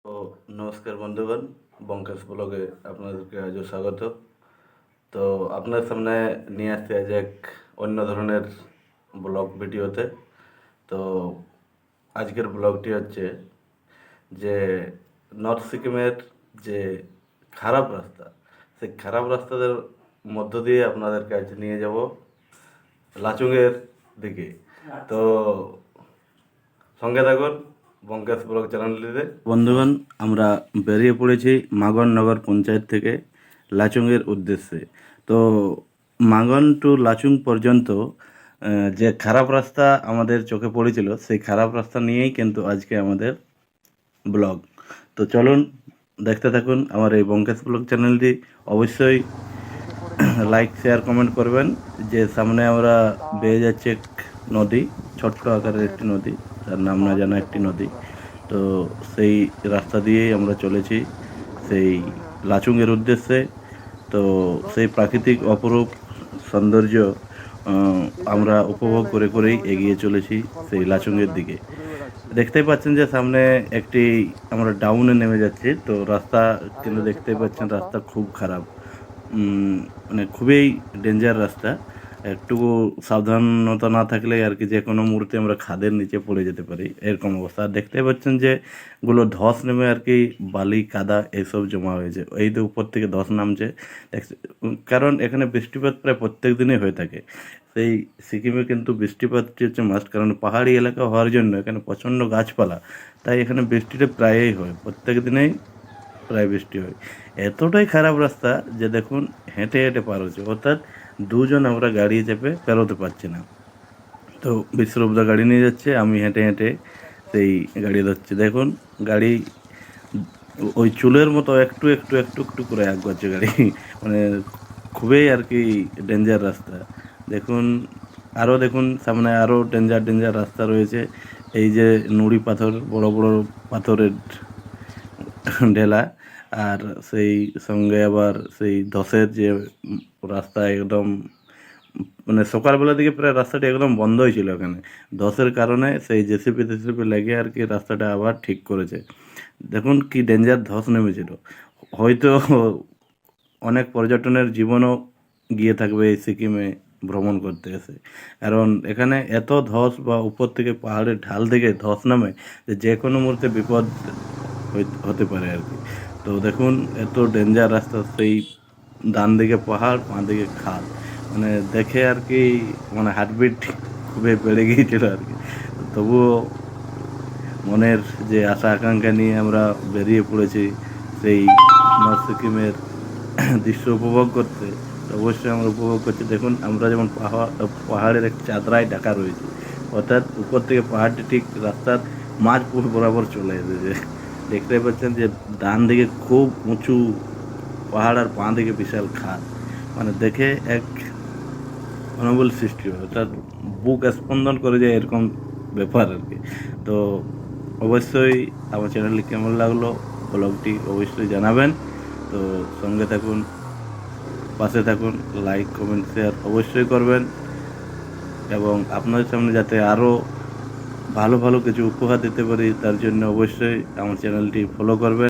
তো নমস্কার বন্ধুগণ, বঙ্কেশ ব্লগে আপনাদেরকে আজও স্বাগত। তো আপনার সামনে নিয়ে আসতে আজ এক অন্য ধরনের ব্লগ ভিডিওতে। তো আজকের ব্লগটি হচ্ছে যে নর্থ সিকিমের যে খারাপ রাস্তা, সেই খারাপ রাস্তাদের মধ্য দিয়ে আপনাদেরকে আজ নিয়ে যাব লাচুংয়ের দিকে। তো সঙ্গে থাকুন বঙ্কেশ ব্লগ চ্যানেলটিতে। বন্ধুগণ, আমরা বেরিয়ে পড়েছি মাগন নগর পঞ্চায়েত থেকে লাচুংয়ের উদ্দেশ্যে। তো মাগন টু লাচুং পর্যন্ত যে খারাপ রাস্তা আমাদের চোখে পড়েছিল, সেই খারাপ রাস্তা নিয়েই কিন্তু আজকে আমাদের ব্লগ। তো চলুন দেখতে থাকুন আমার এই বঙ্কেশ ব্লগ চ্যানেলটি। অবশ্যই লাইক শেয়ার কমেন্ট করবেন। যে সামনে আমরা বেয়ে যাচ্ছে এক নদী, ছোট্ট আকারের একটি নদী, তার নাম না জানা একটি নদী। তো সেই রাস্তা দিয়েই আমরা চলেছি সেই লাচুংয়ের উদ্দেশ্যে। তো সেই প্রাকৃতিক অপরূপ সৌন্দর্য আমরা উপভোগ করে করেই এগিয়ে চলেছি সেই লাচুংয়ের দিকে। দেখতেই পাচ্ছেন যে সামনে একটি আমরা ডাউনে নেমে যাচ্ছি। তো রাস্তা কিন্তু দেখতেই পাচ্ছেন রাস্তা খুব খারাপ, মানে খুবই ডেঞ্জার রাস্তা। একটু সাবধানতা না থাকলে আর কি যে কোনো মুহূর্তে আমরা খাদের নিচে পড়ে যেতে পারি, এরকম অবস্থা। আর দেখতে পাচ্ছেন যে গুলো ধস নেমে আর কি বালি কাদা এসব জমা হয়েছে, এই তো উপর থেকে ধস নামছে। কারণ এখানে বৃষ্টিপাত প্রায় প্রত্যেক দিনই হয়ে থাকে। সেই সিকিমে কিন্তু বৃষ্টিপাতটি হচ্ছে মাস্ট, কারণ পাহাড়ি এলাকা হওয়ার জন্য এখানে প্রচণ্ড গাছপালা, তাই এখানে বৃষ্টিটা প্রায়ই হয়, প্রত্যেক দিনেই প্রায় বৃষ্টি হয়। এতটাই খারাপ রাস্তা যে দেখুন হেঁটে হেঁটে পার হচ্ছে, অর্থাৎ দুজন আমরা গাড়ি চেপে পেরোতে পারছি না। তো বিশ্বরূপদা গাড়ি নিয়ে যাচ্ছে, আমি হেঁটে হেঁটে সেই গাড়ি ধরছি। দেখুন গাড়ি ওই চুলের মতো একটু একটু একটু একটু করে করছে গাড়ি, মানে খুবই আর কি ডেঞ্জার রাস্তা। দেখুন আরও দেখুন সামনে আরও ডেঞ্জার ডেঞ্জার রাস্তা রয়েছে। এই যে নুড়ি পাথর, বড় বড় পাথরের ঢেলা, আর সেই সঙ্গে আবার সেই ধসের যে রাস্তা একদম, মানে সকালবেলার দিকে প্রায় রাস্তাটা একদম বন্ধই ছিল এখানে। ধসের কারণে সেই জেসিপি টেসিপি লেগে আর কি রাস্তাটা আবার ঠিক করেছে। দেখুন কি ডেঞ্জার ধস নেমেছিল। হয়তো অনেক পর্যটনের জীবনও গিয়ে থাকবে এই সিকিমে ভ্রমণ করতে এসে, কারণ এখানে এত ধস বা উপর থেকে পাহাড়ের ঢাল থেকে ধস নামে যে কোনো মুহূর্তে বিপদ হতে পারে আর কি। তো দেখুন এত ডেঞ্জার রাস্তা, সেই ডান দিকে পাহাড়, বাঁ দিকে খাল, মানে দেখে আর কি মানে হার্টবিট খুবই বেড়ে গিয়েছিল আর কি। তবুও মনের যে আশা আকাঙ্ক্ষা নিয়ে আমরা বেরিয়ে পড়েছি সেই নর্থ সিকিমের দৃশ্য উপভোগ করতে। তো অবশ্যই আমরা উপভোগ করছি। দেখুন আমরা যেমন পাহাড়ের এক চাদরায় ঢাকা রয়েছে, অর্থাৎ উপর থেকে পাহাড়টি ঠিক রাস্তার মাঝ বরাবর চলে এসেছে। দেখতে পাচ্ছেন যে ডান দিকে খুব উঁচু পাহাড় আর বাঁ দিকে বিশাল খাদ, মানে দেখে এক অনুভূল সৃষ্টি হয়, অর্থাৎ বুক স্পন্দন করে যায় এরকম ব্যাপার আর কি। তো অবশ্যই আমার চ্যানেলটি কেমন লাগলো ব্লগটি অবশ্যই জানাবেন। তো সঙ্গে থাকুন, পাশে থাকুন, লাইক কমেন্ট শেয়ার অবশ্যই করবেন, এবং আপনাদের সামনে যাতে আরও ভালো ভালো কিছু উপহার দিতে পারি তার জন্য অবশ্যই আমার চ্যানেলটি ফলো করবেন।